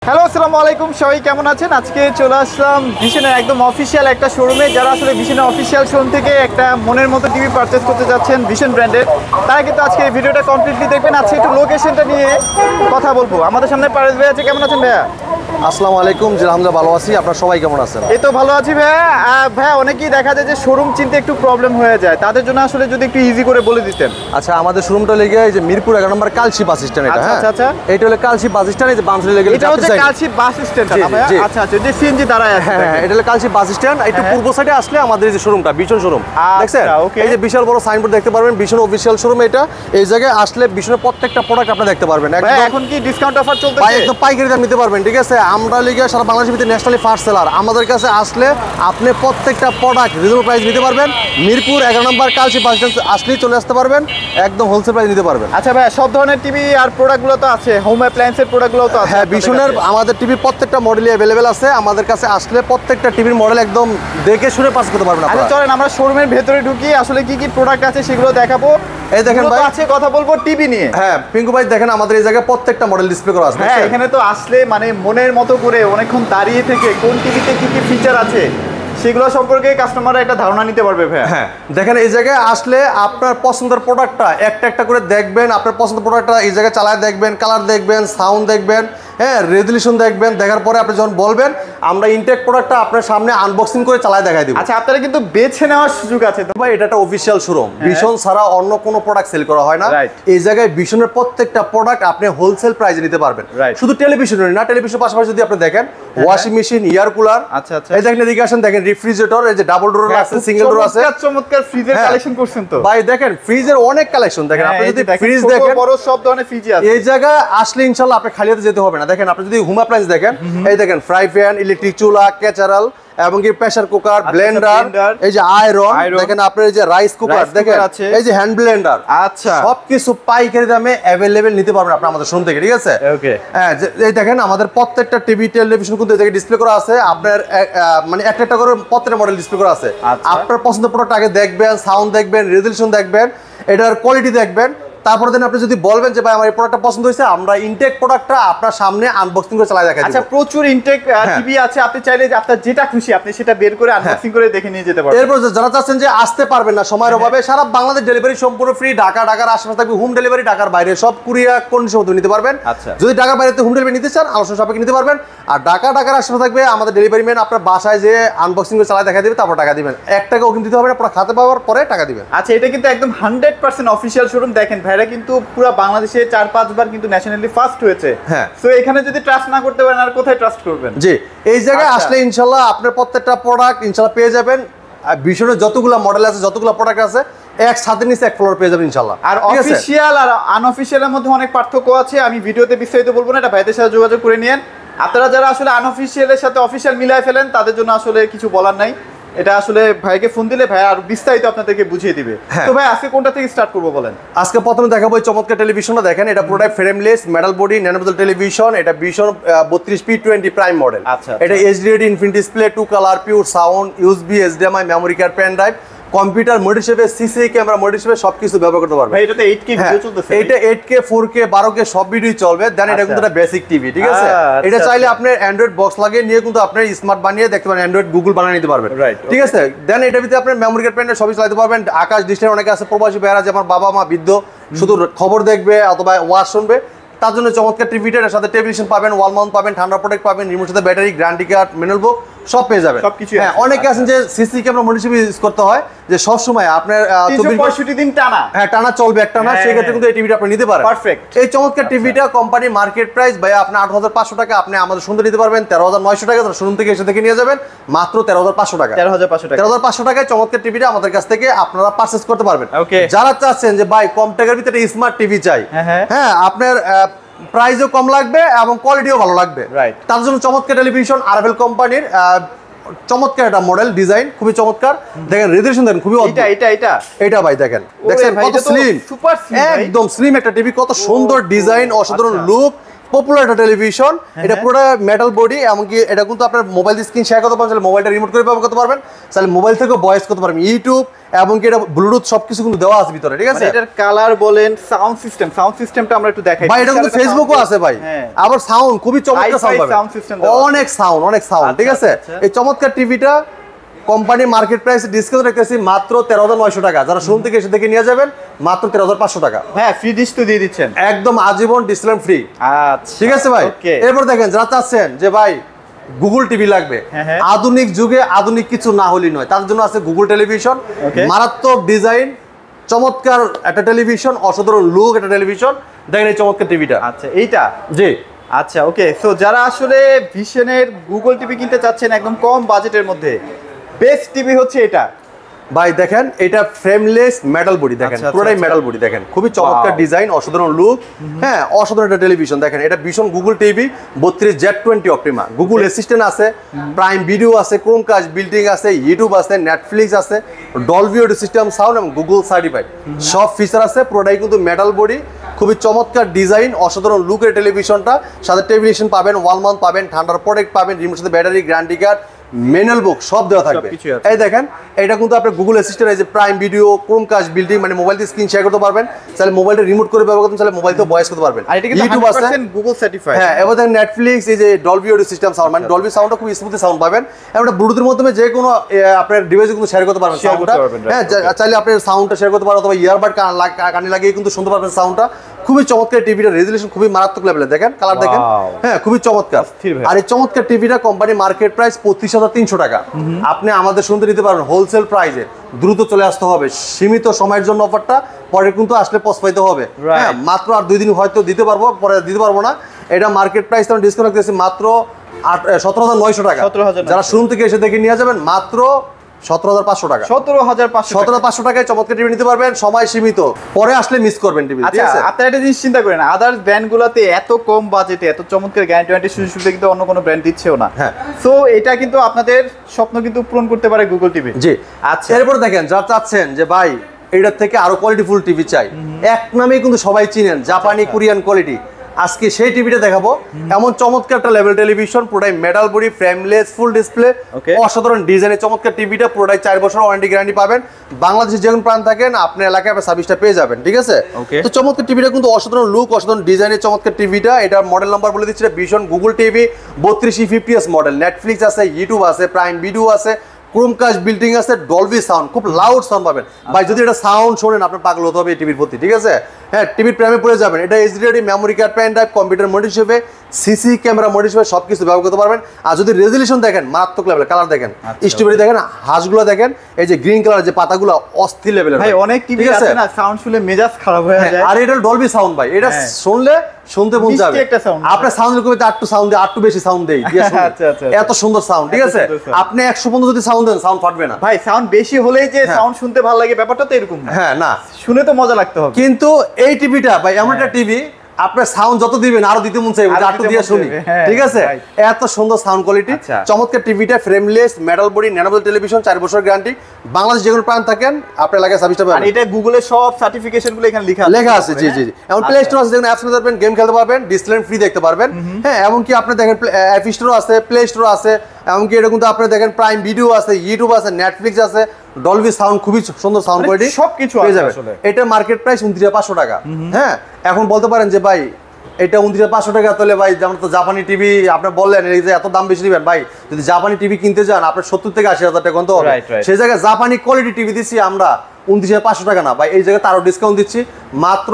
Hello, আসসালামু আলাইকুম। সবাই কেমন আছেন? আজকে চলে আসলাম ভিশনের একদম অফিসিয়াল একটা শোরুমে। যারা আসলে ভিশনের অফিসিয়াল শোরুম থেকে একটা মনের মতো টিভি পারচেস করতে যাচ্ছেন ভিশন ব্র্যান্ডের, তারা কিন্তু আজকে এই ভিডিওটা কমপ্লিটলি দেখবেন। আজকে একটু লোকেশনটা নিয়ে কথা বলবো। আমাদের সামনে পারেশ ভাই আছে। কেমন আছেন ভাইয়া? আসসালামু আলাইকুম। জি আলহামদুলিল্লাহ ভালো আছি। আপনারা সবাই কেমন আছেন? এই তো ভালো আছি ভাইয়া। ভাইয়া, অনেকেই দেখা যায় যে শোরুম চিনতে একটু প্রবলেম হয়ে যায়, তাদের জন্য আসলে যদি একটু ইজি করে বলে দিতেন। আচ্ছা, আমাদের শোরুমটা লেগে এই যে মিরপুর 11 নম্বর কালশি বাস স্ট্যান্ড। এটা আচ্ছা আচ্ছা। এটা হলো কালশি বাস স্ট্যান্ড। এই যে বামসাইডে লেগে এটা হচ্ছে কালশি বাস স্ট্যান্ড না ভাইয়া? আচ্ছা আচ্ছা, যে সিএনজি দাঁড়ায় আছে। হ্যাঁ, এটা হলো কালশি বাস স্ট্যান্ড। একটু পূর্ব সাইডে আসলে আমাদের এই যে শোরুমটা বিশন শোরুম দেখছেন। এই যে বিশাল বড় সাইনবোর্ড দেখতে পারবেন, বিশন অফিসিয়াল শোরুম। এটা এই জায়গায় আসলে বিশনের প্রত্যেকটা প্রোডাক্ট আপনি দেখতে পারবেন। এখন কি ডিসকাউন্ট অফার চলতেছে? একদম পাইকারি দাম নিতে পারবেন। ঠিক আছে, আমরা লিগে সারা বাংলাদেশের ভিতরে ন্যাশনালি ফার্স্ট সেলার। আমাদের কাছে আসলে আপনি প্রত্যেকটা প্রোডাক্ট রিজনেবল প্রাইস নিতে পারবেন। মিরপুর 11 নম্বর কালশি বাস স্ট্যান্ড আসলেই চলে আসতে পারবেন, একদম হোলসেল প্রাইস নিতে পারবেন। আচ্ছা ভাই, সব ধরনের টিভি আর প্রোডাক্টগুলো তো আছে, হোম অ্যাপ্লায়েন্সের প্রোডাক্টগুলো তো আছে। হ্যাঁ, বিশনের আমাদের টিভির প্রত্যেকটা মডেলই অ্যাভেলেবেল আছে। আমাদের কাছে আসলে প্রত্যেকটা টিভির মডেল একদম দেখে শুনে পাস করতে পারবেন। আচ্ছা চলেন আমরা শোরুমের ভেতরে ঢুকি, আসলে কি কি প্রোডাক্ট আছে সেগুলো দেখাবো। এই দেখেন ভাই, আছে কথা বলবো টিভি নিয়ে। হ্যাঁ পিঙ্কু ভাই, দেখেন আমাদের এই জায়গায় প্রত্যেকটা মডেল ডিসপ্লে করা আছে। হ্যাঁ, এখানে তো আসলে মানে মনের মতো করে অনেকক্ষণ দাঁড়িয়ে থেকে কোন টিভিতে কি কি ফিচার আছে সেগুলো সম্পর্কে কাস্টমাররা একটা ধারণা নিতে পারবে ভাই। হ্যাঁ দেখেন, এই জায়গায় আসলে আপনার পছন্দের প্রোডাক্টটা একটা একটা করে দেখবেন। আপনার পছন্দের প্রোডাক্টটা এই জায়গায় চালায় দেখবেন, কালার দেখবেন, সাউন্ড দেখবেন, হ্যাঁ রেজলিউশন দেখবেন। দেখার পরে আপনি যখন বলবেন, আমরা ইনটেক প্রোডাক্টটা আপনার সামনে আনবক্সিং করে চালায় দেখাই দিব। আচ্ছা, আপনারা কিন্তু বেছে নেওয়ার সুযোগ আছে তো ভাই। এটা একটা অফিসিয়াল শোরুম, বিশন ছাড়া অন্য কোনো প্রোডাক্ট সেল করা হয় না। এই জায়গায় বিশনের প্রত্যেকটা প্রোডাক্ট আপনি হোলসেল প্রাইসে নিতে পারবেন। শুধু টেলিভিশনের না, টেলিভিশনের পাশাপাশি যদি আপনি দেখেন ওয়াশিং মেশিন, এয়ার কুলার, আচ্ছা আচ্ছা, এই দেখেন এদিকে আসেন, দেখেন রেফ্রিজারেটর, এই যে ডাবল ডোর আছে, সিঙ্গেল ডোর আছে। চমৎকার ফ্রিজের কালেকশন করছেন তো ভাই। দেখেন ফ্রিজের অনেক কালেকশন। দেখেন আপনি যদি ফ্রিজ দেখেন, বড় সব ধরনের ফ্রিজ আছে। এই জায়গা আসলে ইনশাআল্লাহ আপনি খালি হাতে যেতে হবে না। দেখেন আপনি যদি হোম অ্যাপ্লায়েন্স দেখেন, এই দেখেন ফ্রাই প্যান, ইলেকট্রিক চুলা, ক্যাচারাল এবং কি প্রেসার কুকার, ব্লেন্ডার, এই যে আয়রন, দেখেন আপনার এই যে রাইস কুকার, দেখেন এই যে হ্যান্ড ব্লেন্ডার। আচ্ছা, সবকিছু পাইকারি দামে अवेलेबल নিতে পারবেন আপনি আমাদের শোরুম থেকে। ঠিক আছে, ওকে। হ্যাঁ, এই দেখেন আমাদের প্রত্যেকটা টিভি টেলিভিশন কিন্তু এই জায়গায় ডিসপ্লে করা আছে। আপনার মানে একটা একটা করে প্রত্যেকটা মডেল ডিসপ্লে করা আছে। আপনার পছন্দের প্রোডাক্ট আগে দেখবেন, সাউন্ড দেখবেন, রেজলিউশন দেখবেন, এটার কোয়ালিটি দেখবেন। তারপরে দিন আপনি যদি বলবেন যে ভাই আমার এই প্রোডাক্টটা পছন্দ হয়েছে, আমরা ইনটেক প্রোডাক্টটা আপনার সামনে আনবক্সিং করে চালাই দেখাই। আচ্ছা, প্রচুর ইনটেক টিভি আছে, আপনি চাইলে যে আপনার যেটা খুশি আপনি সেটা বের করে আনবক্সিং করে দেখে নিয়ে যেতে পারবেন। এরপর যারা চাচ্ছেন যে আসতে পারবেন না সময়ের অভাবে, সারা বাংলাদেশ ডেলিভারি সম্পূর্ণ ফ্রি। ঢাকার আশেপাশে থাকবে হোম ডেলিভারি, ঢাকার বাইরে সব কুরিয়ার কন্ডিশন মতো নিতে পারবেন। যদি ঢাকার বাইরে হোম ডেলিভারি নিতে চান, আলোচনা সাপেক্ষে নিতে পারবেন। আর ঢাকার আশেপাশে থাকবে আমাদের ডেলিভারি ম্যান আপনার বাসায় যে আনবক্সিং করে চালাই দেখা দিবে, তারপর টাকা দিবেন। 1 টাকা অগ্রিম দিতে হবে না, আপনার খাতে পাওয়ার পরে টাকা দিবেন। আচ্ছা, এটা কিন্তু একদম 100% অফিসিয়াল শোরুম। দেখেন ভাইরা কিন্তু পুরো বাংলাদেশে 4-5 বার কিন্তু ন্যাশনালি ফার্স্ট হয়েছে। হ্যাঁ, সো এখানে যদি ট্রাস্ট না করতে পারেন আর কোথায় ট্রাস্ট করবেন? জি, এই জায়গায় আসলে ইনশাআল্লাহ আপনার প্রত্যেকটা প্রোডাক্ট ইনশাআল্লাহ পেয়ে যাবেন। আর বিশনের যতগুলো মডেল আছে, যতগুলো প্রোডাক্ট আছে, এক সাথে নিচে এক ফ্লোর পেয়ে যাবেন ইনশাআল্লাহ। আর অফিসিয়াল আর আনঅফিসিয়ালের মধ্যে অনেক পার্থক্য আছে। আমি ভিডিওতে বিস্তারিত বলবো না, এটা ভাইদের সাথে যোগাযোগ করে নিয়েন। আপনারা যারা আসলে আনঅফিসিয়ালের সাথে অফিসিয়াল মিলাই ফেলেন, তাদের জন্য আসলে কিছু বলার নাই। এটা আসলে ভাইকে ফোন দিলে ভাই আর বিস্তারিত আপনাদেরকে বুঝিয়ে দিবে। তো ভাই আজকে কোনটা থেকে স্টার্ট করবো বলেন? আজকে প্রথমে দেখাবো এই চমৎকার টেলিভিশনটা। দেখেন এটা পুরোটাই frameless metal body nano bezel television. এটা বিশন 32P20 প্রাইম মডেল। এটা HD infinity display, 2 colour, pure sound, USB, HDMI, memory card, pen drive, computer mode হিসেবে, সিসি ক্যামেরা মোড হিসেবে সবকিছু ব্যবহার করতে পারবে। ভাই এটাতে 8K ভিডিও চলতেছে। এটা 8K 4K 12K সব ভিডিও চলবে। দেন এটা কিন্তু একটা বেসিক টিভি। ঠিক আছে, এটা চাইলে আপনি অ্যান্ড্রয়েড বক্স লাগিয়ে নিয়ে কিন্তু আপনি স্মার্ট বানিয়ে দেখতে পারেন, অ্যান্ড্রয়েড গুগল বানিয়ে নিতে পারবেন। ঠিক আছে, দেন এটা ভিতরে আপনি মেমোরি কার্ড, পেন সবই চালাতে পারবেন। আকাশ ডিসপ্লে অনেকে আছে প্রবাসী ভাইরা, যেমন বাবা মা বৃদ্ধ, শুধু খবর দেখবে অথবা ওয়াজ শুনবে, তার জন্য চমৎকার টিভিটার সাথে টেলিভিশন পাবেন, ওয়াল মাউন্ট পাবেন, ঠান্ডা প্রোটেক্ট পাবেন, রিমোট সাথে ব্যাটারি, গ্যারান্টি কার্ড, ম্যানুয়াল বুক সব পেয়ে যাবেন। হ্যাঁ, অনেকে আছেন যে সিসি ক্যামেরা মোড হিসেবে ইউজ করতে হয়, যে সব সময় আপনার 365 দিন টানা, হ্যাঁ টানা চলবে একটা না, সেই ক্ষেত্রে কিন্তু এই টিভিটা আপনি নিতে পারেন। পারফেক্ট। এই চমৎকার টিভিটা কোম্পানি মার্কেট প্রাইস ভাই আপনি 8,500 টাকা, আপনি আমাদের সুন্দর নিতে পারবেন 13,900 টাকা। শোরুম থেকে এসে দেখে নিয়ে যাবেন মাত্র 13,500 টাকা। 13,500 টাকায় চমৎকার টিভিটা আমাদের কাছ থেকে আপনারা পারচেজ করতে পারবেন। যারা চাচ্ছেন যে ভাই কম টাকার ভিতরে স্মার্ট টিভি চাই, হ্যাঁ আপনার প্রাইসও কম লাগবে এবং কোয়ালিটিও ভালো লাগবে, তার জন্য চমৎকার টেলিভিশন আরএফএল কোম্পানির চমৎকার একটা মডেল, ডিজাইন খুবই চমৎকার। দেখেন রেজোলিউশন দেখেন খুবই এটা ভাই দেখেন, দেখছেন কত স্লিম, একদম স্লিম একটা টিভি, কত সুন্দর ডিজাইন, অসাধারণ লুক, পপুলার একটা টেলিভিশন, এটা পুরো মেটাল বডি, এমনকি এটা কিন্তু আপনার মোবাইল স্ক্রিন শেয়ার করতে পারবেন, মোবাইলটা রিমোট করে ব্যবহার করতে পারবেন, তাহলে মোবাইল থেকে ভয়েস করতে পারবেন, ইউটিউব এবং কি এটা ব্লুটুথ সবকিছু কিন্তু দেওয়া আছে ভিতরে, ঠিক আছে? এটার কালার বলেন, সাউন্ড সিস্টেমটা আমরা একটু দেখাই ভাই। এটা কিন্তু ফেসবুকও আছে ভাই, আবার সাউন্ড খুবই চমৎকার সাউন্ড পাবেন, অনেক সাউন্ড, ঠিক আছে? এই চমৎকার টিভিটা কোম্পানি মার্কেট প্রাইস ডিসকাউন্ট রেখেছি মাত্র 13,900 টাকা। যারা শোরুম থেকে এসে দেখে নিয়ে যাবেন মাত্র 13,500 টাকা। হ্যাঁ, ফ্রি ডিশ তো দিয়ে দিচ্ছেন, একদম আজীবন ডিসপ্লে ফ্রি। আচ্ছা, ঠিক আছে ভাই। এরপর দেখেন যারা চাচ্ছেন যে ভাই গুগল টিভি লাগবে, আধুনিক যুগে আধুনিক কিছু না হলেই নয়, তার জন্য আছে গুগল টেলিভিশন, মারাত্মক ডিজাইন, চমৎকার একটা টেলিভিশন, অসাধারণ লুক একটা টেলিভিশন। দেখেন এই চমৎকার টিভিটা। আচ্ছা, এইটা জি আচ্ছা, ওকে। সো যারা আসলে ভিশনের গুগল টিভি কিনতে চাচ্ছেন একদম কম বাজেটের মধ্যে, বেস্ট টিভি হচ্ছে এটা ভাই। দেখেন এটা ফ্রেমলেস মেটাল বডি, দেখেন পুরোটাই মেটাল বডি, দেখেন খুবই চমৎকার ডিজাইন, অসাধারণ লুক। হ্যাঁ, অসাধারণ একটা টেলিভিশন। দেখেন এটা ভীষণ Google TV 32Z20 Optima, Google assistant আছে, প্রাইম ভিডিও আছে, ক্রোমকাস্ট বিল্ডিং আছে, ইউটিউব আছে, নেটফ্লিক্স আছে, ডলবি অডিও সিস্টেম সাউন্ড এবং গুগল সার্টিফাইড সব ফিচার আছে। পুরোটাই কিন্তু মেটাল বডি, খুবই চমৎকার ডিজাইন, অসাধারণ লুকের টেলিভিশনটা। সাথে টেলিভিশন পাবেন, ওয়াল মাউন্ট পাবেন, ঠান্ডার প্রোটেক্ট পাবেন, রিমোট সাথে ব্যাটারি, গ্যারান্টি কার্ড, ম্যানুয়াল বুক সব দেওয়া থাকবে। এই দেখেন এটা কিন্তু আপনার গুগল অ্যাসিস্ট্যান্ট, এই যে প্রাইম ভিডিও, ক্রোমকাস্ট বিল্ডিং, মানে মোবাইল দিয়ে স্ক্রিন শেয়ার করতে পারবেন, তাহলে মোবাইলটা রিমোট করে ব্যবহার করতে, তাহলে মোবাইল থেকে ভয়েস করতে পারবেন। ইউটিউব আছে, গুগল সার্টিফাইড। হ্যাঁ, এবার দেখেন নেটফ্লিক্স, এই যে ডলবি অডিও সিস্টেম সাউন্ড, মানে ডলবি সাউন্ডটা খুব স্মুথ সাউন্ড পাবেন। এবং ব্লুটুথের মাধ্যমে যে কোনো আপনার ডিভাইসে কিন্তু শেয়ার করতে পারবেন সাউন্ডটা। হ্যাঁ, চাইলে আপনি সাউন্ডটা শেয়ার করতে পারেন, অথবা ইয়ারবাড কানে লাগিয়ে কিন্তু শুনতে পারবেন সাউন্ডটা। খুবই চমৎকার টিভিটা, রেজুলেশন খুবই মারাত্মক লেভেলের, দেখেন কালার দেখেন, হ্যাঁ খুবই চমৎকার। আর এই চমৎকার টিভিটা কোম্পানি মার্কেট প্রাইস 25,300 টাকা। আপনি আমাদের শুনতে নিতে পারবেন হোলসেল প্রাইসে, দ্রুত চলে আসতে হবে, সীমিত সময়ের জন্য অফারটা, পরে কিন্তু আসলে পস্পাইতে হবে। হ্যাঁ, মাত্র আর 2 দিন হয়তো দিতে পারবো, পরে দিতে পারবো না। এটা মার্কেট প্রাইস আমরা ডিসকাউন্ট দিয়েছি মাত্র 17,900 টাকা। যারা শোরুম থেকে এসে দেখে নিয়ে যাবেন মাত্র 17,500 টাকা। 17,500 টাকায় চমৎকার টিভি নিতে পারবেন, সময় সীমিত, পরে আসলে মিস করবেন টিভি। আচ্ছা, আপনারা একটা জিনিস চিন্তা করেন, আদার্স ব্র্যান্ডগুলোতে এত কম বাজেটে এত চমৎকার গ্যারান্টি সুযোগ কিন্তু অন্য কোনো ব্র্যান্ড দিচ্ছেও না। হ্যাঁ, সো এটা কিন্তু আপনাদের স্বপ্ন কিন্তু পূরণ করতে পারে গুগল টিভি। জি আচ্ছা। এরপর দেখেন যারা চাচ্ছেন যে ভাই এটার থেকে আরো কোয়ালিটিফুল টিভি চাই, এক নামেই কিন্তু সবাই চিনেন, জাপানি কোরিয়ান কোয়ালিটি, আজকে সেই টিভিটা দেখাবো। এমন চমৎকার একটা লেভেল টেলিভিশন, পুরোটাই metal body, frameless, full display, অসাধারণ ডিজাইনের চমৎকার টিভিটা, পুরোটাই 4 বছর ওয়ারেন্টি গ্যারান্টি পাবেন। বাংলাদেশে যে কোনো প্রান্ত থাকেন আপনার এলাকায় আপনার সার্ভিসটা পেয়ে যাবেন, ঠিক আছে? তো চমৎকার টিভিটা কিন্তু অসাধারণ লুক, অসাধারণ ডিজাইনের চমৎকার টিভিটা। এটার মডেল নাম্বার বলে দিচ্ছি, ভীষণ Google TV 32E50s model, Netflix আছে, ইউটিউব আছে, প্রাইম ভিডিও আছে, ক্রোমকাস্ট বিল্ডিং আছে, ডলবি সাউন্ড, খুব লাউড সাউন্ড পাবেন। ভাই যদি এটা সাউন্ড শোনেন আপনার পাগল হতে হবে এই টিভির প্রতি, ঠিক আছে? হ্যাঁ, টিভির প্রেমে পড়ে যাবেন। এটা HD memory card, pen drive, computer mode হিসেবে, সিসি ক্যামেরা মোড হিসেবে সব কিছু ব্যবহার করতে পারবেন। আর যদি রেজুলেশন দেখেন মারাত্মক লেভেল, কালার দেখেন, স্ট্রবেরি দেখেন, হাঁসগুলো দেখেন, এই যে গ্রিন কালার যে পাতাগুলো অস্থির লেভেলের। ভাই অনেক টিভি আছে না সাউন্ড শুনলে মেজাজ খারাপ হয়ে যায়। আর এটা ডলবি সাউন্ড ভাই, এটা শুনলে শুনতে মন যাবে। আপনার সাউন্ড কমে আটটু সাউন্ড দেয়, আটটু বেশি সাউন্ড দেয়, এত সুন্দর সাউন্ড, ঠিক আছে? আপনি 100 পর্যন্ত যদি সাউন্ড দেন সাউন্ড ফাটবে না ভাই। সাউন্ড বেশি হলেই যে সাউন্ড শুনতে ভালো লাগে ব্যাপারটা তো এরকম না। হ্যাঁ, না, শুনে তো মজা লাগতে হবে। কিন্তু এই টিভিটা ভাই এমন একটা টিভি, আপনার সাউন্ড যত দিবেন আরো দিতে মন চাইবে, আটটু দিয়ে শুনি, ঠিক আছে? এত সুন্দর সাউন্ড কোয়ালিটি, চমৎকার টিভিটা, ফ্রেমলেস, মেটাল বডি, ন্যানোবল টেলিভিশন, 4 বছর গ্যারান্টি। বাংলাদেশ যে কোনো প্রান্ত থাকেন আপনার এলাকায় সার্ভিসটা পাবেন। এটা গুগলের সব সার্টিফিকেশনগুলো এখানে লেখা আছে। জি জি। এবং প্লে স্টোর আছে, যেখানে অ্যাপস পাবেন, গেম খেলতে পারবেন, ডিসপ্লে ফ্রি দেখতে পারবেন। হ্যাঁ, এমনকি আপনি দেখেন অ্যাপ স্টোর আছে, প্লে স্টোর আছে, এমনকি এটা কিন্তু আপনি দেখেন প্রাইম ভিডিও আছে, ইউটিউব আছে, নেটফ্লিক্স আছে, ডলবি সাউন্ড, খুবই সুন্দর সাউন্ড কোয়ালিটি, সবকিছু পেয়ে যাবেন। এটা মার্কেট প্রাইস 29,500 টাকা। হ্যাঁ, এখন বলতে পারেন যে ভাই এটা 29,500 টাকা, তাহলে ভাই যেমন তো জাপানি টিভি আপনি বললেন এই যে এত দাম বেশি দিবেন, ভাই যদি জাপানি টিভি কিনতে যান আপনার 70 থেকে 80,000 টাকা তো হবে। সেই জায়গায় জাপানি কোয়ালিটি টিভি দিচ্ছি আমরা 29,500 টাকা না ভাই, এই জায়গায় তারও ডিসকাউন্ট দিচ্ছি মাত্র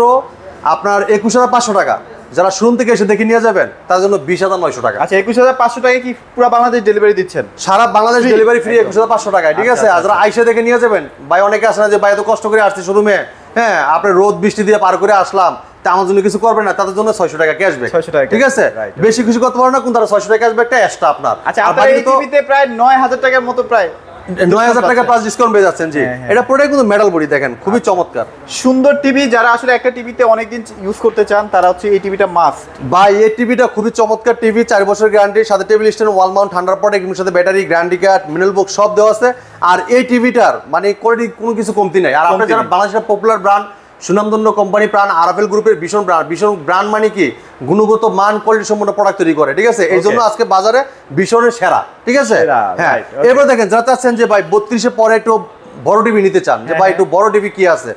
আপনার 21,500 টাকা। যারা শোরুম থেকে এসে দেখে নিয়ে যাবেন তার জন্য 20,900 টাকা। আচ্ছা, 21,500 টাকা কি পুরো বাংলাদেশ ডেলিভারি দিচ্ছেন? সারা বাংলাদেশ ডেলিভারি ফ্রি 21,500 টাকায়, ঠিক আছে? আর যারা আইসা দেখে নিয়ে যাবেন, ভাই অনেকে আসে না যে ভাই এত কষ্ট করে আসছি শোরুমে, হ্যাঁ আপনার রোদ বৃষ্টি দিয়ে পার করে আসলাম, তা আমার জন্য কিছু করবে না, তাদের জন্য 600 টাকা ক্যাশব্যাক, ঠিক আছে? বেশি কিছু করতে পারো না, কিন্তু তারা 600 টাকা ক্যাশব্যাকটা এক্সট্রা আপনার। আচ্ছা, আপনার এই টিভিতে প্রায় 9,000 টাকার মতো, প্রায় 9,000 টাকা প্লাস ডিসকাউন্ট পেয়ে যাচ্ছেন। জি, এটা পুরোটাই কিন্তু মেটাল বডি, দেখেন খুবই চমৎকার সুন্দর টিভি। যারা আসলে একটা টিভিতে অনেকদিন ইউজ করতে চান তারা হচ্ছে এই টিভিটা মাস্ট। ভাই এই টিভিটা খুবই চমৎকার টিভি, 4 বছর গ্যারান্টি, সাথে টেবিল স্ট্যান্ড, ওয়াল মাউন্ট, ঠান্ডার পট, এর সাথে ব্যাটারি, গ্যারান্টি কার্ড, মিনারেল বুক সব দেওয়া আছে। আর এই টিভিটার মানে কোয়ালিটি কোনো কিছু কমতি নাই। আর আপনারা যারা বাংলাদেশের পপুলার ব্র্যান্ড সুনামধন্য কোম্পানি প্রাণ আরএফএল গ্রুপের ভীষণ ব্র্যান্ড মানে কি গুণগত মান কোয়ালিটি সম্পন্ন প্রোডাক্ট তৈরি করে, ঠিক আছে? এই জন্য আজকে বাজারে ভীষণের সেরা, ঠিক আছে? হ্যাঁ, এরপর দেখেন যারা চাচ্ছেন যে ভাই 32 পরে একটু বড় টিভি নিতে চান, যে ভাই একটু বড় টিভি কি আছে,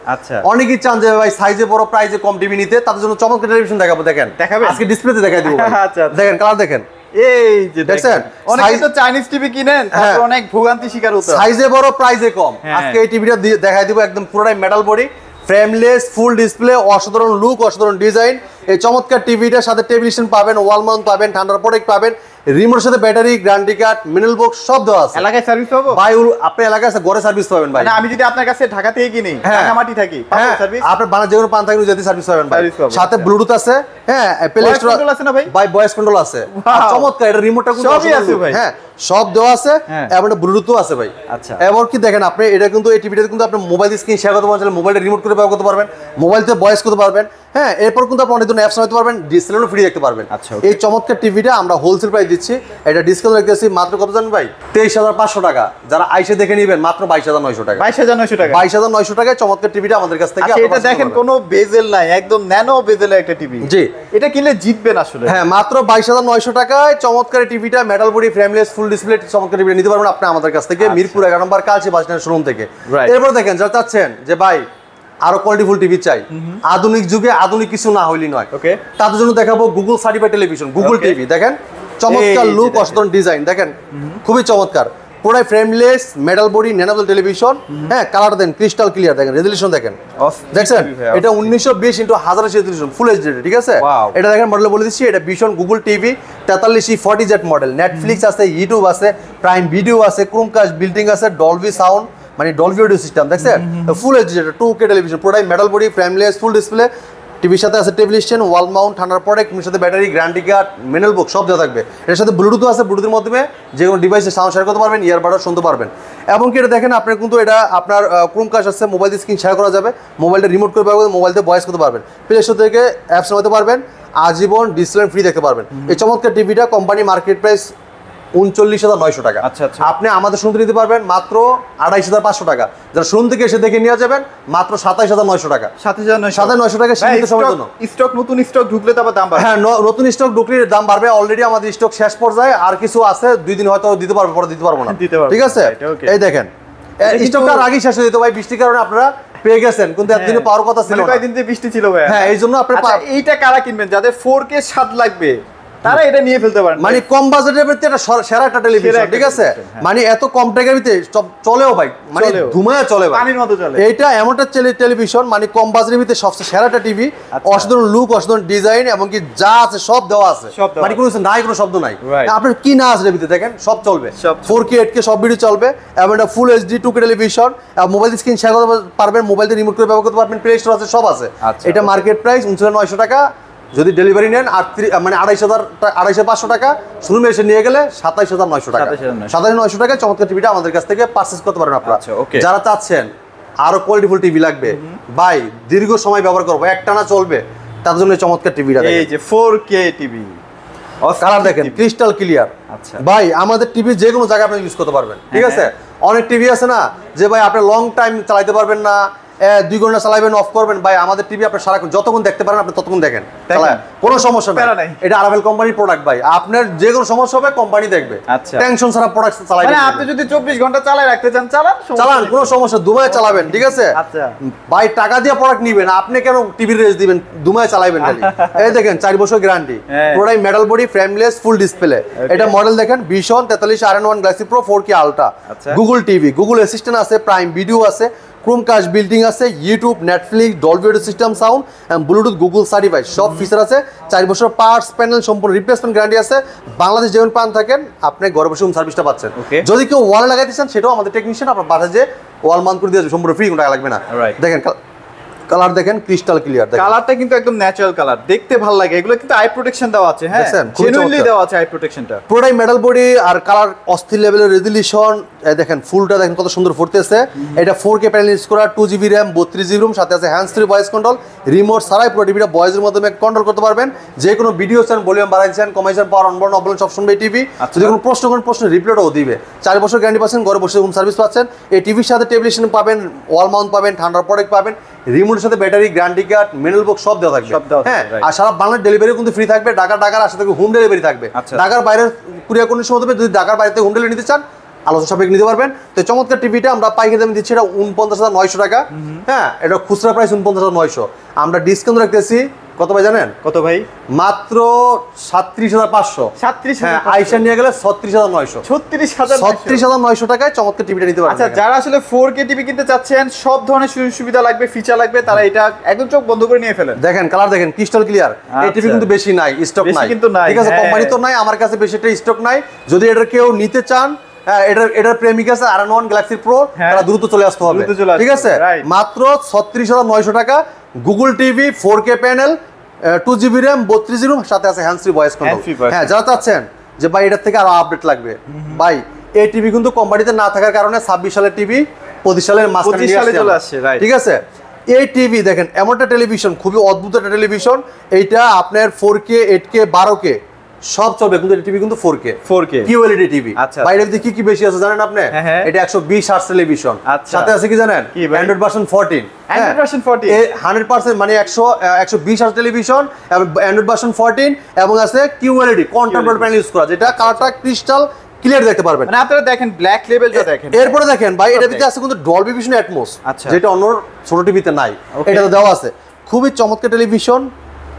অনেকেই চান যে ভাই সাইজে বড় প্রাইসে কম টিভি নিতে, তাদের জন্য চমৎকার টেলিভিশন দেখাবো। দেখেন আজকে ডিসপ্লেতে দেখাই দিব। দেখেন কালার দেখেন, এই যে দেখেন অনেকে তো চাইনিজ টিভি কিনেন তারপর অনেক ভোগান্তি শিকার হতো। সাইজে বড় প্রাইসে কম, আজকে এই টিভিটা দেখাই দিব একদম পুরোটাই metal body, frameless, full display, অসাধারণ লুক, অসাধারণ ডিজাইন। এই চমৎকার টিভিটার সাথে টেলিভিশন পাবেন, ওয়াল মাউন্ট পাবেন, ঠান্ডার প্রোটেক্ট পাবেন, রিমোটের সাথে battery, guarantee card, mineral box সব দেওয়া আছে। এলাকায় সার্ভিস পাবো ভাই? আপনার এলাকায় আছে, ঘরে সার্ভিস পাবেন ভাই। মানে আমি যদি আপনার কাছে ঢাকা থেকে কিনি, রাঙামাটি থাকি, পাবো সার্ভিস? আপনার বানা যেকোনো প্রান্ত থেকে যদি সার্ভিস পাবেন ভাই। সাথে ব্লুটুথ আছে, হ্যাঁ, প্লে স্টোর আছে না ভাই? ভাই ভয়েস কন্ট্রোল আছে, চমৎকার। এটা রিমোটটা কিন্তু সবই আছে ভাই, হ্যাঁ সব দেওয়া আছে, এবং ব্লুটুথও আছে ভাই। আচ্ছা, এবং কি দেখেন আপনি এটা কিন্তু এই টিভিটা কিন্তু আপনি মোবাইল স্ক্রিন শেয়ার করতে পারবেন, মোবাইলে রিমোট করে ব্যবহার করতে পারবেন, মোবাইল থেকে ভয়েস করতে পারবেন। হ্যাঁ, এরপর কিন্তু আপনি অনেক ধরনের অ্যাপস চালাতে পারবেন, ডিসপ্লেও ফ্রি দেখতে পারবেন। এই চমৎকার টিভিটা আমরা হোলসেল প্রাইস দিচ্ছি, এটা ডিসকাউন্ট রাখতেছি মাত্র কত জানেন ভাই? 23,500 টাকা। যারা আইসে দেখে নেবেন মাত্র 22,900 টাকা। 22,900 টাকা, 22,900 টাকায় চমৎকার টিভিটা আমাদের কাছ থেকে। এটা দেখেন কোনো বেজেল নাই, একদম ন্যানো বেজেলের একটা টিভি। জি, এটা কিনলে জিতবেন আসলে। হ্যাঁ, মাত্র 22,900 টাকায় চমৎকার টিভিটা, metal body, frameless, full display চমৎকার টিভিটা নিতে পারবেন আপনি আমাদের কাছ থেকে, মিরপুর 11 নম্বর কালচি বাস স্ট্যান্ড শোরুম থেকে। এরপর দেখেন যারা চাচ্ছেন যে ভাই আরো কোয়ালিটিফুল টিভি চাই, আধুনিক যুগে আধুনিক কিছু না হইলি নয়, তাদের জন্য দেখাবো Google certified television, Google TV. দেখেন চমৎকার লুক, অসাধারণ ডিজাইন, দেখেন খুবই চমৎকার, পুরাই frameless, metal body, nanogel television. হ্যাঁ, কালার দেন ক্রিস্টাল ক্লিয়ার, দেখেন রেজোলিউশন দেখেন, দেখছেন এটা 1920x1080 রেজোলিউশন, ফুল এইচডি, ঠিক আছে? এটা দেখেন মডেল বলে দিচ্ছি, এটা ভীষণ Google TV 4340Z model, Netflix আছে, ইউটিউব আছে, প্রাইম ভিডিও আছে, ক্রোমকাস্ট বিল্ডিং আছে, ডলবি সাউন্ড মানে ডলবি অডিও সিস্টেম, দেখছেন ফুল এইচডি, 2K টেলিভিশন, পুরাই metal body, frameless, full display. টিভির সাথে আছে টেলিভিশন, ওয়াল মাউন্ট, ঠান্ডার প্রোটেক্ট, এর সাথে ব্যাটারি, গ্যারান্টি কার্ড, মিনারেল বুক সব দেওয়া থাকবে। এর সাথে ব্লুটুথ আছে, ব্লুটুথের মাধ্যমে যে কোনো ডিভাইসে সাউন্ড শেয়ার করতে পারবেন, ইয়ারবাডও শুনতে পারবেন। এবং কি এটা দেখেন আপনার কিন্তু এটা আপনার ক্রোমকাস্ট আছে, মোবাইল দিয়ে স্ক্রিন শেয়ার করা যাবে, মোবাইলটা রিমোট করে ব্যবহার করে মোবাইল দিয়ে ভয়েস করতে পারবেন, প্লে স্টোর থেকে অ্যাপস নামাতে পারবেন, আজীবন ডিসপ্লে ফ্রি দেখতে পারবেন। এই চমৎকার টিভিটা কোম্পানি মার্কেট প্রাইস 39,900 টাকা। আপনি আমাদের শুনতে নিতে পারবেন মাত্র 28,500 টাকা। যারা শুরু থেকে এসে দেখে নিয়ে যাবেন মাত্র 27,900 টাকা। 27,900 টাকা সীমিত সময়ের জন্য। স্টক, নতুন স্টক ঢুকলে তো আবার দাম বাড়বে। হ্যাঁ, নতুন স্টক ঢুকলে দাম বাড়বে। অলরেডি আমাদের স্টক শেষ পর্যায়ে, আর কিছু আছে, 2 দিন হয়তো দিতে পারবো, পরে দিতে পারবো না, ঠিক আছে? এই দেখেন স্টকটা আগেই শেষ হয়ে যেত ভাই, বৃষ্টির কারণে আপনারা পেয়ে গেছেন, কিন্তু এতদিনে পাওয়ার কথা ছিল না, কয়েকদিন দিয়ে বৃষ্টি ছিল ভাই। হ্যাঁ, এই জন্য আপনি এইটা কারা কিনবেন? যাদের 4K 7 লাগবে তারা এটা নিয়ে ফেলতে পারেন, মানে কম বাজেটের ভিতরে এটা সেরা একটা টেলিভিশন, ঠিক আছে? মানে এত কম টাকার ভিতরে চলেও ভাই, মানে ধুমায়া চলে ভাই, পানির মতো চলে। এইটা এমনটা টেলিভিশন, মানে কম বাজেটের ভিতরে সবচেয়ে সেরা একটা টিভি, অসাধারণ লুক, অসাধারণ ডিজাইন, এবং কি যা আছে সব দেওয়া আছে, মানে কোনো নাই, কোনো শব্দ নাই, আপনার কি না আছে ভিতরে দেখেন সব চলবে, 4K 8K সব ভিডিও চলবে, এবং এটা full HD 2K television, mobile screen share করতে পারবেন, মোবাইল দিয়ে রিমোট করে ব্যবহার করতে পারবেন, প্লে স্টোর আছে, সব আছে। এটা মার্কেট প্রাইস 39,900 টাকা। যদি ডেলিভারি নেন মানে 2,500 টাকা, শোরুমে এসে নিয়ে গেলে 27,900 টাকা। 27,900 টাকায় চমৎকার টিভিটা আমাদের কাছ থেকে পারচেজ করতে পারেন আপনারা। যারা চাচ্ছেন আরো কোয়ালিটিফুল টিভি লাগবে ভাই, দীর্ঘ সময় ব্যবহার করবো, একটানা চলবে, তার জন্য চমৎকার টিভিটা, এই যে 4K টিভি, কালার দেখেন ক্রিস্টাল ক্লিয়ার। ভাই আমাদের টিভি যে কোনো জায়গায় আপনি ইউজ করতে পারবেন, ঠিক আছে? অনেক টিভি আছে না যে ভাই আপনি লং টাইম চালাতে পারবেন না, 2 ঘন্টা চালাবেন, অফ করবেন, ভাই আমাদের টিভি আপনি সারাক্ষণ যতক্ষণ দেখতে পারেন আপনি ততক্ষণ দেখেন, কোনো সমস্যা নাই। এটা আরএফএল কোম্পানির প্রোডাক্ট ভাই, আপনার যে কোনো সমস্যা হবে কোম্পানি দেখবে, টেনশন ছাড়া প্রোডাক্ট চালাবেন। মানে আপনি যদি 24 ঘন্টা চালায় রাখতে চান চালান, কোনো সমস্যা, দুমায় চালাবেন, ঠিক আছে? ভাই টাকা দিয়ে প্রোডাক্ট নিবেন, আপনি কেন টিভির রেস দিবেন, দুমায় চালাবেন খালি। এই দেখেন 4 বছর গ্যারান্টি, পুরোটাই metal body, frameless, full display. এটা মডেল দেখেন ভীষণ 43 RN1 Galaxy pro 4K ultra, Google TV, Google assistant আছে, প্রাইম ভিডিও আছে, ক্রোমকাস্ট বিল্ডিং আছে, YouTube, Netflix, Dolby audio system, sound এবং ব্লুটুথ, গুগল সার্টিফাইড সব ফিচার আছে। 4 বছর পার্টস প্যানেল সম্পূর্ণ রিপ্লেসমেন্ট গ্যারান্টি আছে। বাংলাদেশ যেমন পান থাকেন আপনি ঘরে বসে হোম সার্ভিসটা পাচ্ছেন। যদি কেউ ওয়াল লাগাইতে চান সেটাও আমাদের টেকনিশিয়ান আপনার বাসায় যে ওয়াল মাউন্ট করে দিয়ে সম্পূর্ণ ফ্রি, কোনো টাকা লাগবে না। দেখেন কালার দেখেন ক্রিস্টাল ক্লিয়ার, কালারটা কিন্তু একদম ন্যাচারাল কালার, দেখতে ভালো লাগে। এগুলো কিন্তু আই প্রোটেকশন দেওয়া আছে, হ্যাঁ জেনুইনলি দেওয়া আছে আই প্রোটেকশনটা, পুরোটাই মেটাল বডি আর কালার অস্থির লেভেলের রেজোলিউশন। দেখেন ফুলটা দেখেন কত সুন্দর ফুটতেছে। এটা 4K প্যানেল ইউজ করা, 2GB RAM, 32GB ROM, সাথে আছে hands free voice control, remote ছাড়াই পুরো টিভিটা ভয়েসের মাধ্যমে কন্ট্রোল করতে পারবেন। যে কোনো ভিডিও চান, ভলিউম বাড়াইছেন, কমাইছেন, পাওয়ার অন অফ সব শুনবে টিভি। যদি কোনো প্রশ্ন করেন প্রশ্ন রিপ্লাইও দিবে। 4 বছর গ্যারান্টি পাচ্ছেন, ঘরে বসে হোম সার্ভিস পাচ্ছেন। এই টিভির সাথে টেলিভিশন পাবেন, ওয়াল মাউন্ট পাবেন, ঠান্ডার প্রোডাক্ট পাবেন, রিমোট রিমোটের সাথে battery, guarantee card, manual box সব দেওয়া থাকবে। হ্যাঁ, আর সারা বাংলার ডেলিভারি কিন্তু ফ্রি থাকবে। ঢাকার আশা থেকে হোম ডেলিভারি থাকবে। ঢাকার বাইরের কুরিয়ার কোন সময় হবে, যদি ঢাকার বাইরে হোম ডেলিভারি নিতে চান আলোচনা সাপেক্ষে নিতে পারবেন। তো চমৎকার টিভিটা আমরা পাইকারি দামে দিচ্ছি, এটা 49,900 টাকা। হ্যাঁ, এটা খুচরা প্রাইস 49,900। আমরা ডিসকাউন্ট রাখতেছি কত ভাই জানেন? কত ভাই? মাত্র 37,500। 37, হ্যাঁ, আইসা নিয়ে গেলে 36,900। 36,900 টাকায় চমৎকার টিভিটা নিতে পারবেন। আচ্ছা, যারা আসলে 4K টিভি কিনতে চাচ্ছেন, সব ধরনের সুযোগ সুবিধা লাগবে, ফিচার লাগবে, তারা এটা একদম চোখ বন্ধ করে নিয়ে ফেলেন। দেখেন কালার দেখেন, ক্রিস্টাল ক্লিয়ার। এই টিভি কিন্তু বেশি নাই, স্টক নাই, ঠিক আছে? কোম্পানি তো নাই, আমার কাছে বেশি একটা স্টক নাই। যদি এটা কেউ নিতে চান, এটার প্রেমিক আছে R1 গ্যালাক্সি প্রো, তারা দ্রুত চলে আসতে হবে, ঠিক আছে? মাত্র 36,900 টাকা। Google TV 4K panel, 2GB RAM, 32GB RAM, সাথে আছে হ্যান্ড ফ্রি ভয়েস কন্ট্রোল। হ্যাঁ, যারা চাচ্ছেন যে ভাই এটার থেকে আরো আপডেট লাগবে, ভাই এই টিভি কিন্তু কোম্পানিতে না থাকার কারণে 26 সালের টিভি 25 সালের মাঝখানে নিয়ে আসছে, ঠিক আছে? এই টিভি দেখেন, এমন একটা টেলিভিশন, খুবই অদ্ভুত একটা টেলিভিশন। এইটা আপনার 4K, 8K, 12K সব চলবে, কিন্তু টিভি কিন্তু 4K QLED টিভি। বাইরে কি কি বেশি আছে জানেন আপনি? এটা 120 হার্টজ টেলিভিশন, সাথে আছে কি জানেন? Android version 14। 100% মানে 120 হার্টজ টেলিভিশন এবং অ্যান্ড্রয়েড ভার্সন 14, এবং আছে QLED কন্টেম্পোরারি প্যানেল ইউজ করা, যেটা কালারটা ক্রিস্টাল ক্লিয়ার দেখতে পারবেন। মানে আপনারা দেখেন ব্ল্যাক লেভেলটা দেখেন। এরপরে দেখেন ভাই, এটার ভিতরে আছে কিন্তু ডলবি ভিশন অ্যাটমস, যেটা অন্য ছোট টিভিতে নাই, এটাতে দেওয়া আছে। খুবই চমৎকার টেলিভিশন।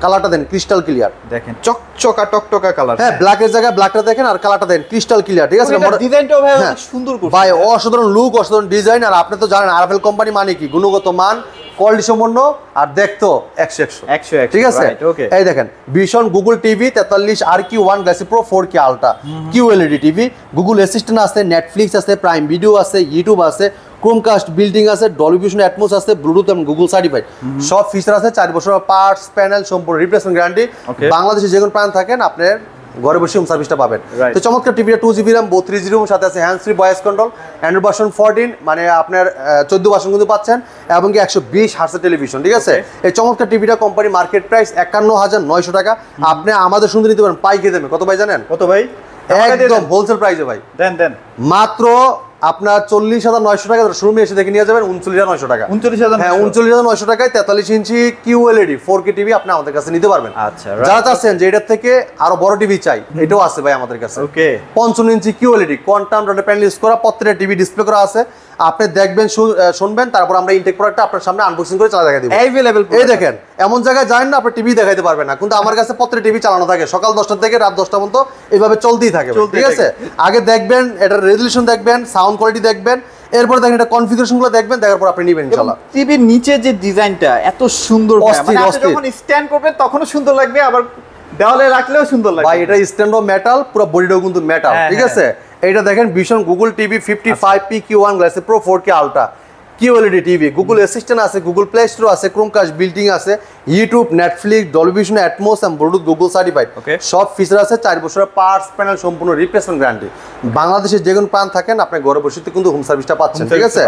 কালারটা দেন ক্রিস্টাল ক্লিয়ার, দেখেন চকচকা টকটকা কালার। হ্যাঁ, ব্ল্যাকের জায়গায় ব্ল্যাকটা দেখেন, আর কালারটা দেন ক্রিস্টাল ক্লিয়ার, ঠিক আছে? ডিজাইনটাও ভাই অনেক সুন্দর করছে ভাই, অসাধারণ লুক, অসাধারণ ডিজাইন। আর আপনি তো জানেন আরএফএল কোম্পানি মানে কি, গুণগত মান, কোয়ালিটি সম্পন্ন, আর দেখতো 100, ঠিক আছে? এই দেখেন vision Google TV 43 RQ1 Galaxy pro 4K ultra QLED TV. Google assistant আছে, নেটফ্লিক্স আছে, প্রাইম ভিডিও আছে, ইউটিউব আছে, ক্রোমকাস্ট বিল্ডিং আছে, ডলবি ভিশন অ্যাটমস আছে, ব্লুটুথ এবং গুগল সার্টিফাইড সব ফিচার আছে। 4 বছর পার্টস, প্যানেল সম্পূর্ণ রিপ্লেসমেন্ট গ্যারান্টি। বাংলাদেশে যে কোনো প্রান্ত থাকেন আপনার ঘরে বসে হোম সার্ভিসটা পাবেন। তো চমৎকার টিভিটা 2GB RAM, 32GB RAM, সাথে আছে hand free voice control, Android version 14, মানে আপনার 14 ভার্সন কিন্তু পাচ্ছেন, এবং কি 120 হার্টজের টেলিভিশন, ঠিক আছে? এই চমৎকার টিভিটা কোম্পানি মার্কেট প্রাইস 51,900 টাকা। আপনি আমাদের সুন্দর নিতে পারেন পাইকারি দামে। কত ভাই জানেন? কত ভাই? একদম হোলসেল প্রাইসে ভাই। দেন মাত্র আপনার 40,900 টাকা। শোরুমে এসে দেখে নিয়ে যাবেন 39,900 টাকা। 39,000, হ্যাঁ, 39,900 টাকায় 43 ইঞ্চি QLED 4K টিভি আপনি আমাদের কাছে নিতে পারবেন। আচ্ছা, যারা চাচ্ছেন যে এটার থেকে আরো বড় টিভি চাই, এটাও আছে ভাই আমাদের কাছে। ওকে, 55 ইঞ্চি QLED quantum dot panel use করা, প্রত্যেকটা টিভি ডিসপ্লে করা আছে। আপনি দেখবেন, শুনবেন, তারপর আমরা ইনটেক প্রোডাক্টটা আপনার সামনে আনবক্সিং করে চালা দেখা দিব। अवेलेबल, এই দেখেন, এমন জায়গায় যান না আপনি টিভি দেখাইতে পারবেন না, কিন্তু আমার কাছে প্রত্যেকটা টিভি চালানো থাকে সকাল 10টা থেকে রাত 10টা পর্যন্ত, এইভাবে চলতেই থাকে, ঠিক আছে? আগে দেখবেন এটার রেজোলিউশন, দেখবেন সাউন্ড কোয়ালিটি, দেখবেন এরপর দেখেন এটা কনফিগারেশনগুলো দেখবেন, দেখার পর আপনি নেবেন ইনশাআল্লাহ। টিভির নিচে যে ডিজাইনটা এত সুন্দর, মানে আপনি যখন স্ট্যান্ড করবেন তখনও সুন্দর লাগবে, আবার দেওয়ালে রাখলেও সুন্দর লাগবে। ভাই, এটা স্ট্যান্ডও মেটাল, পুরো বডিটাও কিন্তু মেটাল, ঠিক আছে? এইটা দেখেন vision Google TV 55 PQ1 Galaxy pro 4K ultra QLED TV. Google assistant আছে, গুগল প্লে স্টোর আছে, ক্রোমকাস্ট বিল্ডিং আছে, YouTube, Netflix, Dolby vision atoms এবং ব্লুটুথ গুগল সার্টিফাইড সব ফিচার আছে। 4 বছরের পার্টস, প্যানেল সম্পূর্ণ রিপ্লেসমেন্ট গ্যারান্টি। বাংলাদেশে যে কোনো প্রান্ত থাকেন আপনি ঘরে বসে কিন্তু হোম সার্ভিসটা পাচ্ছেন, ঠিক আছে?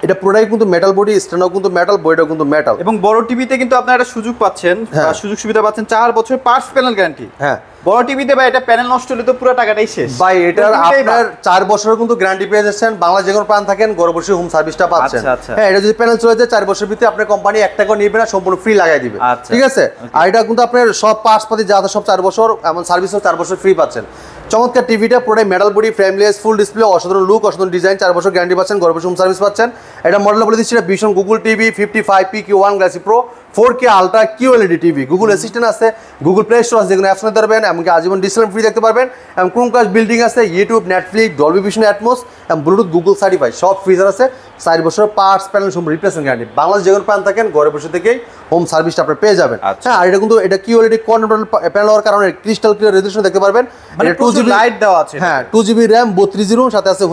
এটা পুরোটাই কিন্তু মেটাল বডি, স্ট্যান্ডও কিন্তু মেটাল, বডিটাও কিন্তু মেটাল। এবং বড় টিভিতে কিন্তু আপনারা একটা সুযোগ পাচ্ছেন, সুযোগ সুবিধা পাচ্ছেন 4 বছরের পার্টস প্যানেল গ্যারান্টি। হ্যাঁ, বড় টিভিতে ভাই এটা প্যানেল নষ্ট হলে তো পুরো টাকাটাই শেষ ভাই। এটার আপনার 4 বছরের কিন্তু গ্যারান্টি পেয়ে যাচ্ছেন। বাংলা যে কোনো প্রান্ত থাকেন ঘরে বসে হোম সার্ভিসটা পাচ্ছেন। হ্যাঁ, এটা যদি প্যানেল চলে যায় 4 বছরের ভিতরে আপনার কোম্পানি 1 টাকা নিবে না, সম্পূর্ণ ফ্রি লাগাই দিবে, ঠিক আছে? আর এটা কিন্তু আপনার সব পার্টস পাতি যা আছে সব 4 বছর, এমন সার্ভিসও 4 বছর ফ্রি পাচ্ছেন। চমৎকার টিভিটা পুরোটাই metal body, frameless, full display, অসাধারণ লুক, অসাধারণ ডিজাইন, 4 বছর গ্যারান্টি পাচ্ছেন, ঘরে বসে হোম সার্ভিস পাচ্ছেন। এটা মডেল বলে দিচ্ছি, এটা vision Google TV 55 PQ1 Galaxy pro 4K ultra QLED TV. Google assistant আছে, গুগল প্লে স্টোর আছে, যেগুলো অ্যাপস নিতে পারবেন, এমনকি আজীবন ডিসপ্লে ফ্রি দেখতে পারবেন, এবং ক্রোমকাস্ট বিল্ডিং আছে, YouTube, Netflix, Dolby vision atoms এবং ব্লুটুথ গুগল সার্টিফাইড সব ফিচার আছে। 4 বছর পার্টস, প্যানেল সম্পূর্ণ রিপ্লেসমেন্ট গ্যারান্টি। বাংলাদেশ যে কোনো প্রান্ত থাকেন ঘরে বসে থেকেই হোম সার্ভিসটা আপনি পেয়ে যাবেন। হ্যাঁ, আর এটা কিন্তু এটা QLED কন্ট্রোল প্যানেল হওয়ার কারণে ক্রিস্টাল ক্লিয়ার রেজোলিউশন দেখতে পারবেন। এটা 2GB লাইট দেওয়া আছে, হ্যাঁ, 2GB RAM, 32GB RAM, সাথে আছে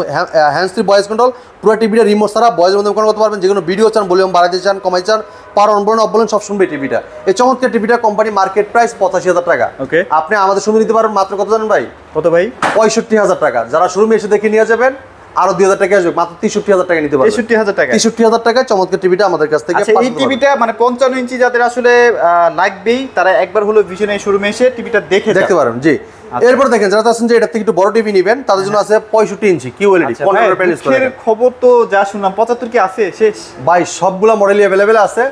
হ্যান্ড ফ্রি ভয়েস কন্ট্রোল। পুরো টিভিটা রিমোট ছাড়া ভয়েসের মধ্যে কন্ট্রোল করতে পারবেন। যে কোনো ভিডিও চান, ভলিউম বাড়াতে চান, কমাই চান, পাওয়ার অন বলেন অফ বলেন সব শুনবে টিভিটা। এই চমৎকার টিভিটা কোম্পানি মার্কেট প্রাইস 85,000 টাকা। ওকে, আপনি আমাদের শুনে নিতে পারবেন মাত্র কত জানেন ভাই? কত ভাই? 65,000 টাকা। যারা শোরুমে এসে দেখে নিয়ে যাবেন আরো 2,000 টাকা আসবে, মাত্র 63,000 টাকা নিতে পারবেন। 63,000 টাকা, 63,000 টাকা চমৎকার টিভিটা আমাদের কাছ থেকে। আচ্ছা, এই টিভিটা মানে 55 ইঞ্চি যাদের আসলে লাগবেই, তারা একবার হলো ভিশনের শোরুমে এসে টিভিটা দেখতে পারেন। জি, এরপর দেখেন যারা আছেন যে এটা থেকে একটু বড় টিভি নেবেন, তাদের জন্য আছে 65 ইঞ্চি QLED খবর তো যা শুনলাম 75 কি আছে শেষ? ভাই, সবগুলা মডেলই अवेलेबल আছে।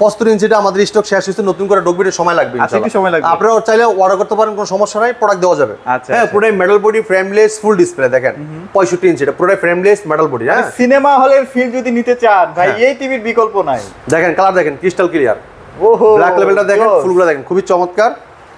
75 ইঞ্চিটা আমাদের স্টক শেষ হয়েছে, নতুন করে ঢুকবে, সময় লাগবে ইনশাআল্লাহ। আপনারা চাইলে অর্ডার করতে পারেন, কোনো সমস্যা নাই, প্রোডাক্ট দেওয়া যাবে। হ্যাঁ, পুরোটাই metal body, frameless, full display. দেখেন 65 ইঞ্চিটা পুরোটাই ফ্রেমলেস মেটাল বডি। হ্যাঁ, সিনেমা হলের ফিল যদি নিতে চান ভাই, এই টিভির বিকল্প নাই। দেখেন কালার দেখেন, ক্রিস্টাল ক্লিয়ার। ওহো, ব্ল্যাক লেভেলটা দেখেন, ফুলগুলো দেখেন, খুবই চমৎকার।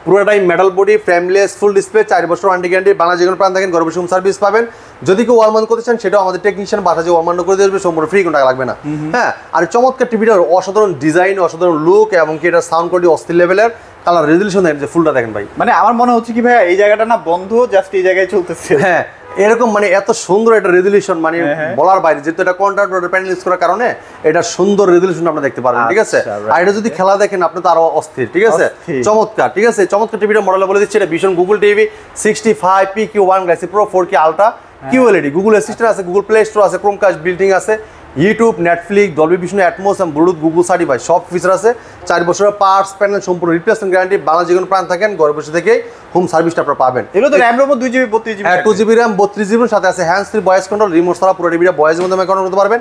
পুরোটাই metal body, frameless, full display, 4 বছর ওয়ারেন্টি গ্যারান্টি। বাংলা যেকোনো প্রান্ত দেখেন, ঘরে বসে হোম সার্ভিস পাবেন। যদি কেউ ওয়ালমান করতে চান, সেটাও আমাদের টেকনিশিয়ান বাসা যে ওয়ালমান করে দেবে, সম্পূর্ণ ফ্রি, কোনো টাকা লাগবে না। হ্যাঁ, আর চমৎকার টিভিটার অসাধারণ ডিজাইন, অসাধারণ লুক, এবং কি এটা সাউন্ড কোয়ালিটি অস্থির লেভেলের। কালার রেজুলেশন দেখেন, যে ফুলটা দেখেন ভাই, মানে আমার মনে হচ্ছে কি ভাই এই জায়গাটা না বন্ধ, জাস্ট এই জায়গায় চলতেছে। হ্যাঁ, এরকম মানে এত সুন্দর একটা রেজুলেশন, মানে বলার বাইরে। যেহেতু এটা কন্ট্রাক্ট প্যানেল ইউজ করার কারণে এটা সুন্দর রেজুলেশন আপনারা দেখতে পারবেন। ঠিক আছে, আর এটা যদি খেলা দেখেন আপনি তো আরো অস্থির। ঠিক আছে, চমৎকার। ঠিক আছে, চমৎকার টিভিটা মডেল বলে দিচ্ছি, এটা ভীষণ Google TV 65 PQ1 glassy pro 4K ultra QLED, Google assistant আছে, গুগল প্লে স্টোর আছে, ক্রোমকাস্ট বিল্ডিং আছে, YouTube, Netflix, Dolby vision, Atmos এবং ব্লুটুথ, গুগল সার্টিফাইড সব ফিচার আছে। 4 বছরের পার্টস প্যানেল সম্পূর্ণ রিপ্লেসমেন্ট গ্যারান্টি। বাংলা যেকোনো প্রান্ত থাকেন, ঘরে বসে থেকে হোম সার্ভিসটা আপনারা পাবেন। এগুলো তো র্যাম রোমও 2GB 32GB, হ্যাঁ 2GB র্যাম 32GB, সাথে আছে hands free voice control, remote ছাড়া পুরো টিভিটা ভয়েসের মাধ্যমে কন্ট্রোল করতে পারবেন।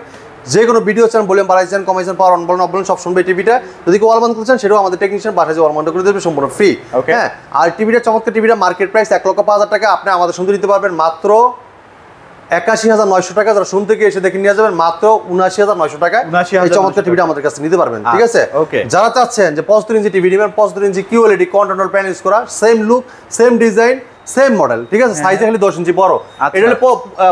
যে কোনো ভিডিও চান, বলেন বাড়াইছেন, কমাইছেন, পাওয়ার অন বলেন, অফ বলেন, সব শুনবে টিভিটা। যদি কেউ ওয়ালমান করছেন, সেটাও আমাদের টেকনিশিয়ান বাসায় যে ওয়ালমান করে দেবে, সম্পূর্ণ ফ্রি। হ্যাঁ, আর টিভিটা চমৎকার টিভিটা মার্কেট প্রাইস 1,05,000 টাকা। আপনি আমাদের শুনতে নিতে পারবেন মাত্র 81,900 টাকা। যারা শুন থেকে এসে দেখে নিয়ে যাবেন মাত্র 79,900 টাকা। এই চমৎকার টিভিটা আমাদের কাছে নিতে পারবেন। ঠিক আছে, যারা চাচ্ছেন যে 75 ইঞ্চি টিভি নেবেন, 75 ইঞ্চি QLED কন্ট্রোল প্যানেল ইউজ করা, same look, same design, same model. ঠিক আছে, সাইজ খালি 10 ইঞ্চি বড়। এটা হলো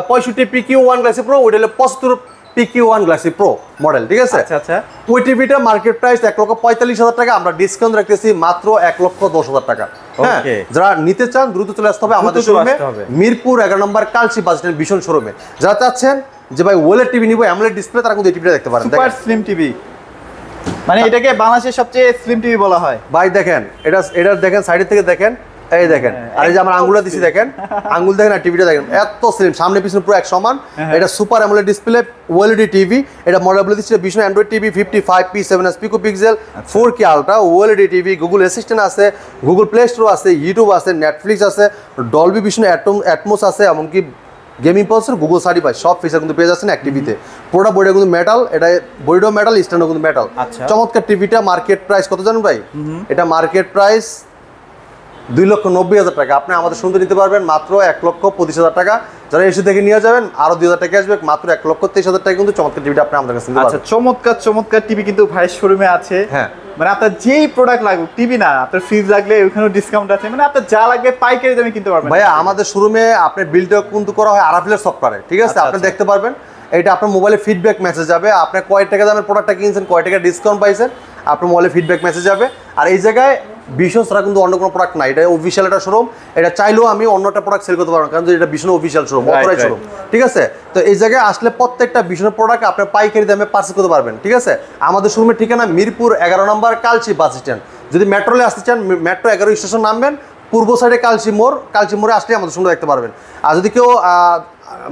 65 PQ1 গ্লাসি প্রো, ওইটা হলো 75 PQ1 গ্লাসি প্রো মডেল। ঠিক আছে, আচ্ছা, ওই টিভিটা মার্কেট প্রাইস 1,45,000 টাকা, আমরা ডিসকাউন্ট রাখতেছি মাত্র 1,10,000 টাকা। হ্যাঁ, যারা নিতে চান দ্রুত চলে আসতে হবে আমাদের শোরুমে, মিরপুর 11 নম্বর কালচি বাস স্ট্যান্ড ভীষণ শোরুমে। যারা চাচ্ছেন যে ভাই ওয়েলের টিভি নিব, অ্যামোলেড ডিসপ্লে, তারা কিন্তু এই টিভিটা দেখতে পারেন। সুপার স্লিম টিভি, মানে এটাকে বাংলাদেশের সবচেয়ে স্লিম টিভি বলা হয় ভাই। দেখেন এটা দেখেন, সাইডের থেকে দেখেন, এই দেখেন, আর এই যে আমার আঙ্গুলটা দিছি দেখেন, আঙ্গুল দেখেন আর টিভিটা দেখেন, এত স্লিম, সামনে পিছনে পুরো এক সমান। এটা super AMOLED display, OLED TV. এটা মডেল বলে দিচ্ছি ভীষণ Android TV 55P7 পিকোপিক্সেল 4K ultra, OLED TV, Google assistant আছে, গুগল প্লে স্টোর আছে, ইউটিউব আছে, নেটফ্লিক্স আছে, ডলবি ভিশন, অ্যাটমোস আছে, এমনকি গেমিং পালসার, গুগল সার্টিফাইড সব ফিচার কিন্তু পেয়ে যাচ্ছেন এক টিভিতে। পুরোটা বডিটা কিন্তু মেটাল, এটা বডিটাও মেটাল, স্ট্যান্ডও কিন্তু মেটাল। চমৎকার টিভিটা মার্কেট প্রাইস কত জানেন ভাই? এটা মার্কেট প্রাইস 2,90,000 টাকা। আপনি আমাদের শুনতে নিতে পারবেন মাত্র 1,25,000 টাকা। যারা এসে থেকে নিয়ে যাবেন আরো 2,000 টাকা আসবে, মাত্র 1,23,000 টাকা কিন্তু চমৎকার টিভিটা আপনি আমাদের কাছে নিতে পারবেন। আচ্ছা, চমৎকার টিভি কিন্তু ভাইয়ের শোরুমে আছে। হ্যাঁ, মানে আপনার যেই প্রোডাক্ট লাগবে, টিভি না, আপনার ফ্রিজ লাগলে ওখানেও ডিসকাউন্ট আছে, মানে আপনার যা লাগবে পাইকারি দামে কিনতে পারবেন। ভাইয়া আমাদের শোরুমে আপনার বিলটা কিন্তু করা হয় আরাফিলের সফটওয়্যারে। ঠিক আছে, আপনি দেখতে পারবেন, এটা আপনার মোবাইলে ফিডব্যাক মেসেজ যাবে, আপনি কয় টাকা দামের প্রোডাক্টটা কিনছেন, কয় টাকা ডিসকাউন্ট পাইছেন, আপনার মোবাইলে ফিডব্যাক মেসেজ যাবে। আর এই জায়গায় ভীষণ ছাড়া কিন্তু অন্য কোনো প্রোডাক্ট নাই, এটা অফিসিয়াল একটা শোরুম। এটা চাইলেও আমি অন্য একটা প্রোডাক্ট সেল করতে পারবো, কারণ এটা ভীষণ অফিসিয়াল শোরুম, অথরাইজড শোরুম। ঠিক আছে, তো এই জায়গায় আসলে প্রত্যেকটা ভীষণ প্রোডাক্ট আপনি পাইকারি দামে পারচেজ করতে পারবেন। ঠিক আছে, আমাদের শোরুমের ঠিকানা মিরপুর 11 নম্বর কালচি বাস স্ট্যান্ড। যদি মেট্রোলে আসতে চান, মেট্রো 11 স্টেশন নামবেন, পূর্ব সাইডে কালচি মোড়ে আসলে আমাদের শোরুম দেখতে পারবেন। আর যদি কেউ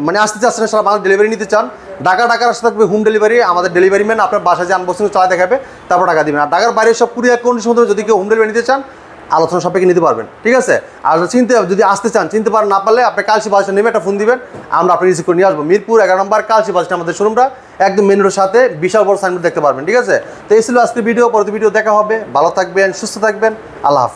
মানে আসতে চাচ্ছেন সারা বাংলা ডেলিভারি নিতে চান, ঢাকার আসতে থাকবে হোম ডেলিভারি, আমাদের ডেলিভারি ম্যান আপনার বাসায় যে আনবক্সিং চালা দেখাবে, তারপর টাকা দিবেন। আর ঢাকার বাইরে সব কুরিয়ার কন্ডিশন মধ্যে যদি কেউ হোম ডেলিভারি নিতে চান, আলোচনা সাপেক্ষে নিতে পারবেন। ঠিক আছে, আর যদি আসতে চান, চিনতে পারেন না পারলে আপনি কালচি বাসটা নেমে একটা ফোন দিবেন, আমরা আপনি রিসিভ করে নিয়ে আসবো। মিরপুর 11 নম্বর কালচি বাসটা আমাদের শোরুমটা, একদম মেন রোডের সাথে বিশাল বড় সাইনবোর্ড দেখতে পারবেন। ঠিক আছে, তো এই ছিল আজকের ভিডিও, পরবর্তী ভিডিও দেখা হবে। ভালো থাকবেন, সুস্থ থাকবেন, আল্লাহ হাফেজ।